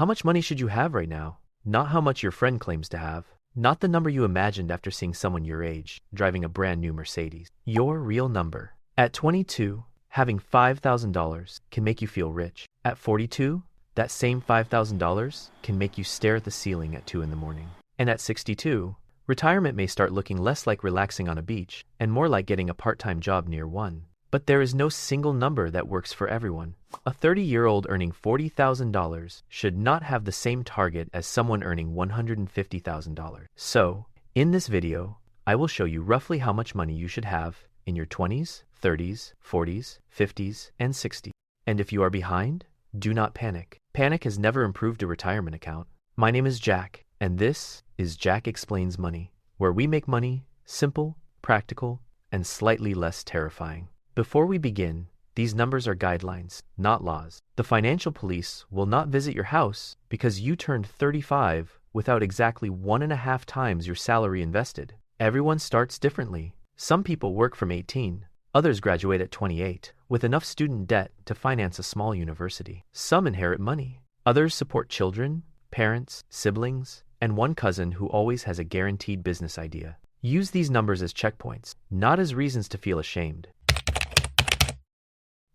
How much money should you have right now? Not how much your friend claims to have. Not the number you imagined after seeing someone your age driving a brand new Mercedes. Your real number. At 22, having $5,000 can make you feel rich. At 42, that same $5,000 can make you stare at the ceiling at 2 in the morning. And at 62, retirement may start looking less like relaxing on a beach and more like getting a part-time job near one. But there is no single number that works for everyone. A 30-year-old earning $40,000 should not have the same target as someone earning $150,000. So, in this video, I will show you roughly how much money you should have in your 20s, 30s, 40s, 50s, and 60s. And if you are behind, do not panic. Panic has never improved a retirement account. My name is Jack, and this is Jack Explains Money, where we make money simple, practical, and slightly less terrifying. Before we begin, these numbers are guidelines, not laws. The financial police will not visit your house because you turned 35 without exactly 1.5 times your salary invested. Everyone starts differently. Some people work from 18. Others graduate at 28 with enough student debt to finance a small university. Some inherit money. Others support children, parents, siblings, and one cousin who always has a guaranteed business idea. Use these numbers as checkpoints, not as reasons to feel ashamed.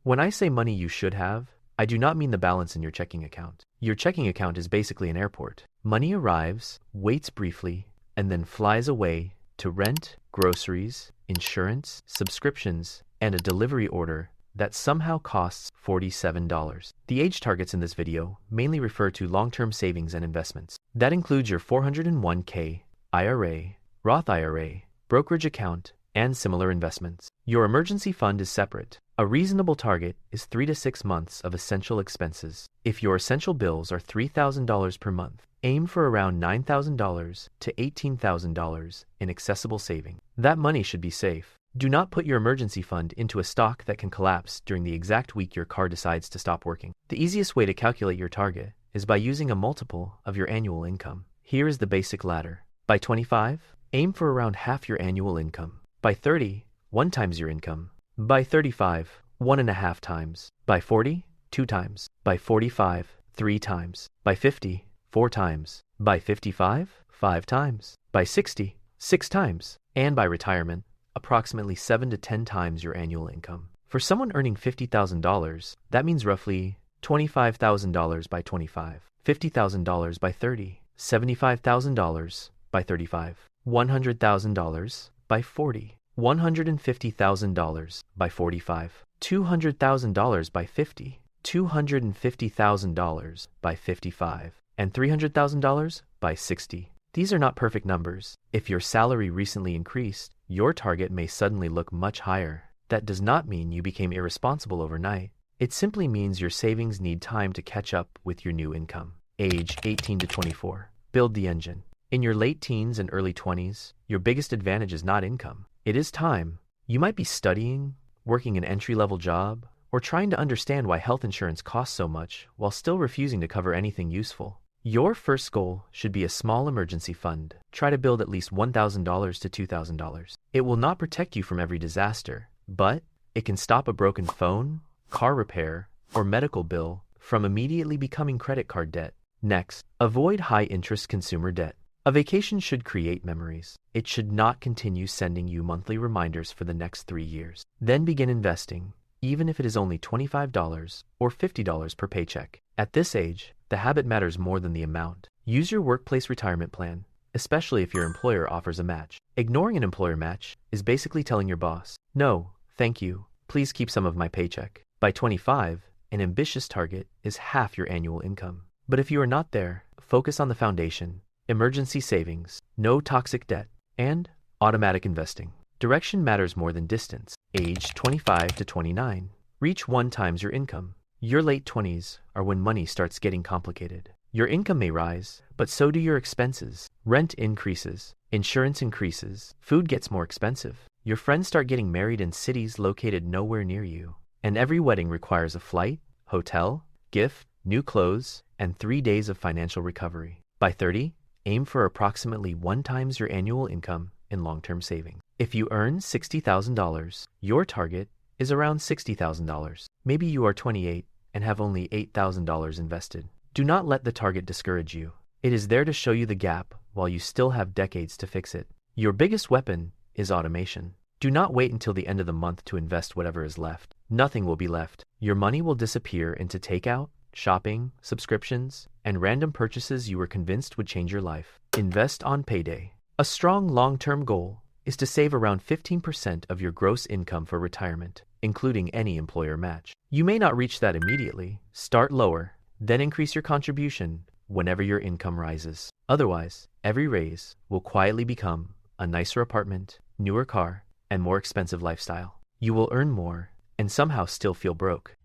When I say money you should have, I do not mean the balance in your checking account. Your checking account is basically an airport. Money arrives, waits briefly, and then flies away to rent, groceries, insurance, subscriptions, and a delivery order that somehow costs $47. The age targets in this video mainly refer to long-term savings and investments. That includes your 401k, IRA, Roth IRA, brokerage account, and similar investments. Your emergency fund is separate. A reasonable target is 3 to 6 months of essential expenses. If your essential bills are $3,000 per month, aim for around $9,000 to $18,000 in accessible saving. That money should be safe. Do not put your emergency fund into a stock that can collapse during the exact week your car decides to stop working. The easiest way to calculate your target is by using a multiple of your annual income. Here is the basic ladder. By 25, aim for around half your annual income. By 30, 1 times your income. By 35, 1.5 times. By 40, 2 times. By 45, 3 times. By 50, 4 times. By 55, 5 times. By 60, 6 times. And by retirement, approximately 7 to 10 times your annual income. For someone earning $50,000, that means roughly $25,000 by 25, $50,000 by 30, $75,000 by 35, $100,000 by 40, $150,000 by 45, $200,000 by 50, $250,000 by 55, and $300,000 by 60. These are not perfect numbers. If your salary recently increased, your target may suddenly look much higher. That does not mean you became irresponsible overnight. It simply means your savings need time to catch up with your new income. Age 18 to 24. Build the engine. In your late teens and early 20s, your biggest advantage is not income. It is time. You might be studying, working an entry-level job, or trying to understand why health insurance costs so much while still refusing to cover anything useful. Your first goal should be a small emergency fund. Try to build at least $1,000 to $2,000. It will not protect you from every disaster, but it can stop a broken phone, car repair, or medical bill from immediately becoming credit card debt. Next, avoid high-interest consumer debt. A vacation should create memories. It should not continue sending you monthly reminders for the next 3 years. Then begin investing, even if it is only $25 or $50 per paycheck. At this age, the habit matters more than the amount. Use your workplace retirement plan, especially if your employer offers a match. Ignoring an employer match is basically telling your boss, "No, thank you. Please keep some of my paycheck." By 25, an ambitious target is half your annual income. But if you are not there, focus on the foundation: emergency savings, no toxic debt, and automatic investing. Direction matters more than distance. Age 25 to 29. Reach 1 times your income. Your late 20s are when money starts getting complicated. Your income may rise, but so do your expenses. Rent increases, insurance increases, food gets more expensive. Your friends start getting married in cities located nowhere near you. And every wedding requires a flight, hotel, gift, new clothes, and 3 days of financial recovery. By 30, aim for approximately 1 times your annual income in long-term savings. If you earn $60,000, your target is around $60,000. Maybe you are 28 and have only $8,000 invested. Do not let the target discourage you. It is there to show you the gap while you still have decades to fix it. Your biggest weapon is automation. Do not wait until the end of the month to invest whatever is left. Nothing will be left. Your money will disappear into takeout, shopping, subscriptions, and random purchases you were convinced would change your life. Invest on payday. A strong long-term goal is to save around 15% of your gross income for retirement, including any employer match. You may not reach that immediately. Start lower, then increase your contribution whenever your income rises. Otherwise, every raise will quietly become a nicer apartment, newer car, and more expensive lifestyle. You will earn more and somehow still feel broke.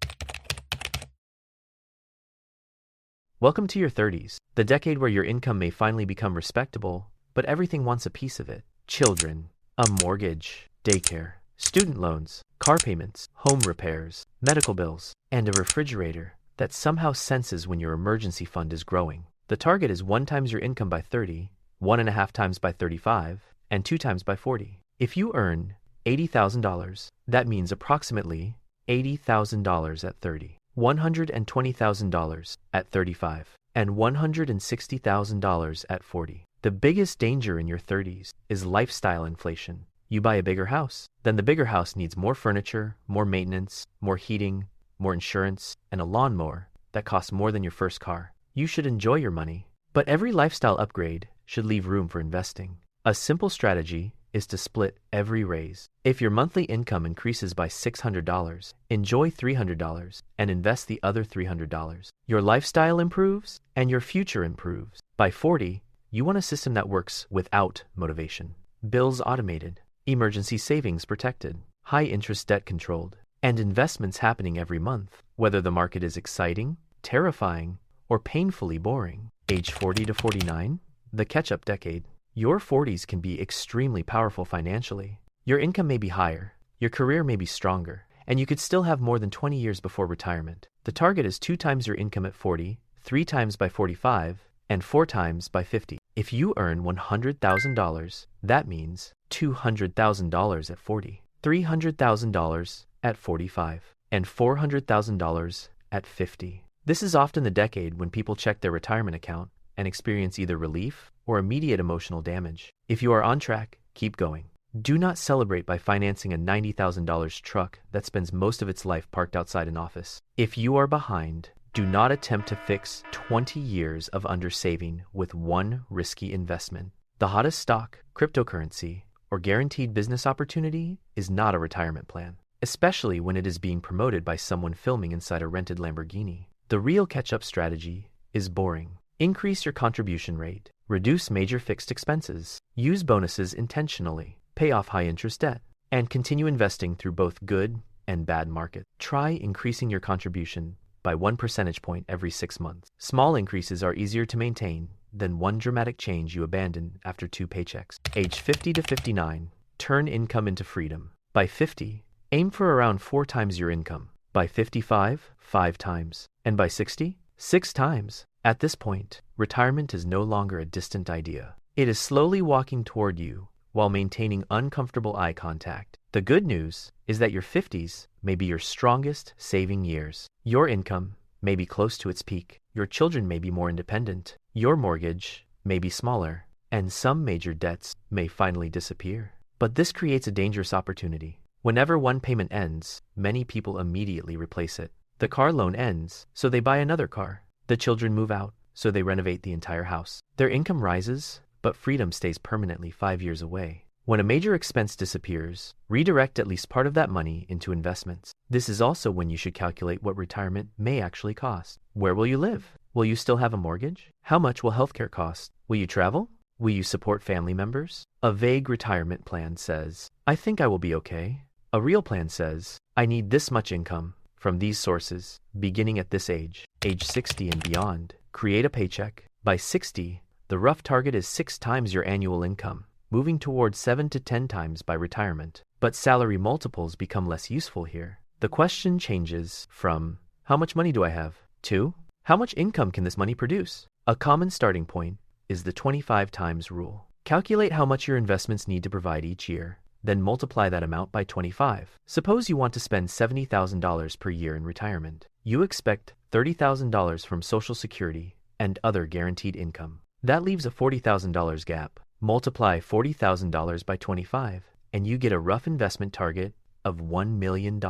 Welcome to your 30s, the decade where your income may finally become respectable, but everything wants a piece of it. Children, a mortgage, daycare, student loans, car payments, home repairs, medical bills, and a refrigerator that somehow senses when your emergency fund is growing. The target is 1 times your income by 30, 1.5 times by 35, and 2 times by 40. If you earn $80,000, that means approximately $80,000 at 30, $120,000 at 35, and $160,000 at 40. The biggest danger in your 30s is lifestyle inflation. You buy a bigger house, then the bigger house needs more furniture, more maintenance, more heating, more insurance, and a lawnmower that costs more than your first car. You should enjoy your money, but every lifestyle upgrade should leave room for investing. A simple strategy is to split every raise. If your monthly income increases by $600, enjoy $300 and invest the other $300. Your lifestyle improves and your future improves. By 40, you want a system that works without motivation. Bills automated, emergency savings protected, high interest debt controlled, and investments happening every month, whether the market is exciting, terrifying, or painfully boring. Age 40 to 49, the catch-up decade. Your 40s can be extremely powerful financially. Your income may be higher, your career may be stronger, and you could still have more than 20 years before retirement. The target is 2 times your income at 40, 3 times by 45, and 4 times by 50. If you earn $100,000, that means $200,000 at 40, $300,000 at 45, and $400,000 at 50. This is often the decade when people check their retirement account and experience either relief or immediate emotional damage. If you are on track, keep going. Do not celebrate by financing a $90,000 truck that spends most of its life parked outside an office. If you are behind, do not attempt to fix 20 years of undersaving with one risky investment. The hottest stock, cryptocurrency, or guaranteed business opportunity is not a retirement plan, especially when it is being promoted by someone filming inside a rented Lamborghini. The real catch-up strategy is boring. Increase your contribution rate, reduce major fixed expenses, use bonuses intentionally, pay off high-interest debt, and continue investing through both good and bad markets. Try increasing your contribution by 1 percentage point every 6 months. Small increases are easier to maintain than one dramatic change you abandon after 2 paychecks. Age 50 to 59, turn income into freedom. By 50, aim for around 4 times your income. By 55, 5 times. And by 60, 6 times. At this point, retirement is no longer a distant idea. It is slowly walking toward you while maintaining uncomfortable eye contact. The good news is that your 50s may be your strongest saving years. Your income may be close to its peak. Your children may be more independent. Your mortgage may be smaller. And some major debts may finally disappear. But this creates a dangerous opportunity. Whenever one payment ends, many people immediately replace it. The car loan ends, so they buy another car. The children move out, so they renovate the entire house. Their income rises, but freedom stays permanently 5 years away. When a major expense disappears, redirect at least part of that money into investments. This is also when you should calculate what retirement may actually cost. Where will you live? Will you still have a mortgage? How much will healthcare cost? Will you travel? Will you support family members? A vague retirement plan says, I think I will be okay. A real plan says, I need this much income from these sources, beginning at this age. Age 60 and beyond, create a paycheck. By 60, the rough target is 6 times your annual income, moving towards 7 to 10 times by retirement. But salary multiples become less useful here. The question changes from, how much money do I have? To, how much income can this money produce? A common starting point is the 25 times rule. Calculate how much your investments need to provide each year, then multiply that amount by 25. Suppose you want to spend $70,000 per year in retirement. You expect $30,000 from Social Security and other guaranteed income. That leaves a $40,000 gap. Multiply $40,000 by 25, and you get a rough investment target of $1 million.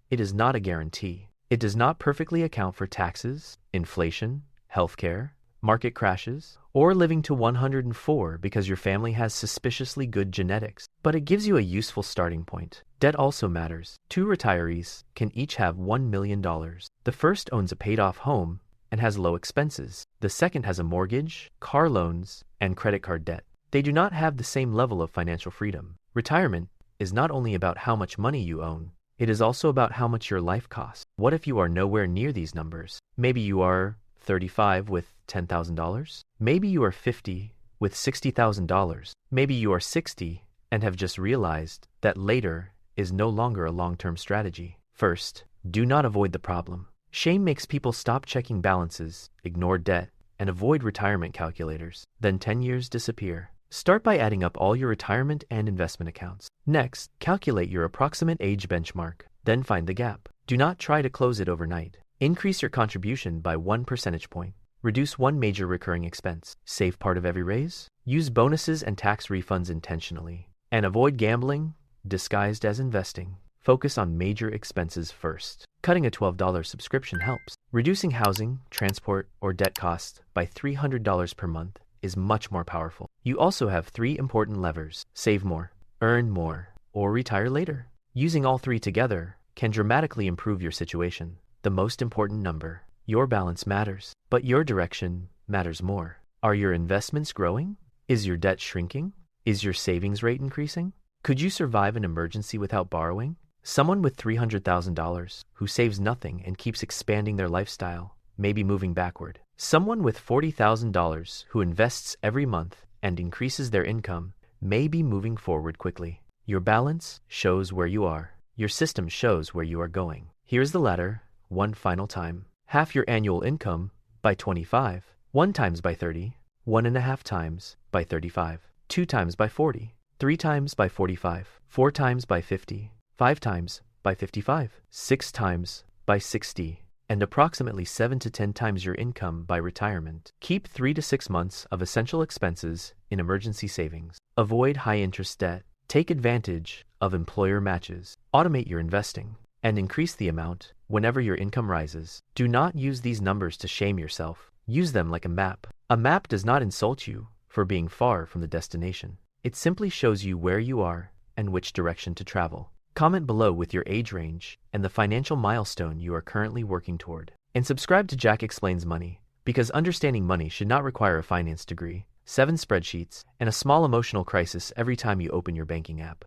It is not a guarantee. It does not perfectly account for taxes, inflation, healthcare, market crashes, or living to 104 because your family has suspiciously good genetics, but it gives you a useful starting point. Debt also matters. 2 retirees can each have $1 million. The first owns a paid-off home and has low expenses. The second has a mortgage, car loans, and credit card debt. They do not have the same level of financial freedom. Retirement is not only about how much money you own, it is also about how much your life costs. What if you are nowhere near these numbers? Maybe you are 35 with $10,000. Maybe you are 50 with $60,000. Maybe you are 60 and have just realized that later is no longer a long-term strategy. First, do not avoid the problem. Shame makes people stop checking balances, ignore debt, and avoid retirement calculators. Then 10 years disappear. Start by adding up all your retirement and investment accounts. Next, calculate your approximate age benchmark. Then find the gap. Do not try to close it overnight. Increase your contribution by 1 percentage point. Reduce one major recurring expense. Save part of every raise. Use bonuses and tax refunds intentionally. And avoid gambling disguised as investing. Focus on major expenses first. Cutting a $12 subscription helps. Reducing housing, transport, or debt costs by $300 per month is much more powerful. You also have 3 important levers: save more, earn more, or retire later. Using all 3 together can dramatically improve your situation. The most important number: your balance matters, but your direction matters more. Are your investments growing? Is your debt shrinking? Is your savings rate increasing? Could you survive an emergency without borrowing? Someone with $300,000 who saves nothing and keeps expanding their lifestyle may be moving backward. Someone with $40,000 who invests every month and increases their income may be moving forward quickly. Your balance shows where you are. Your system shows where you are going. Here's the ladder one final time. Half your annual income by 25, 1 times by 30, 1.5 times by 35, 2 times by 40, 3 times by 45, 4 times by 50, 5 times by 55, 6 times by 60, and approximately 7 to 10 times your income by retirement. Keep 3 to 6 months of essential expenses in emergency savings. Avoid high-interest debt. Take advantage of employer matches. Automate your investing and increase the amount whenever your income rises. Do not use these numbers to shame yourself. Use them like a map. A map does not insult you for being far from the destination. It simply shows you where you are and which direction to travel. Comment below with your age range and the financial milestone you are currently working toward. And subscribe to Jack Explains Money, because understanding money should not require a finance degree, 7 spreadsheets, and a small emotional crisis every time you open your banking app.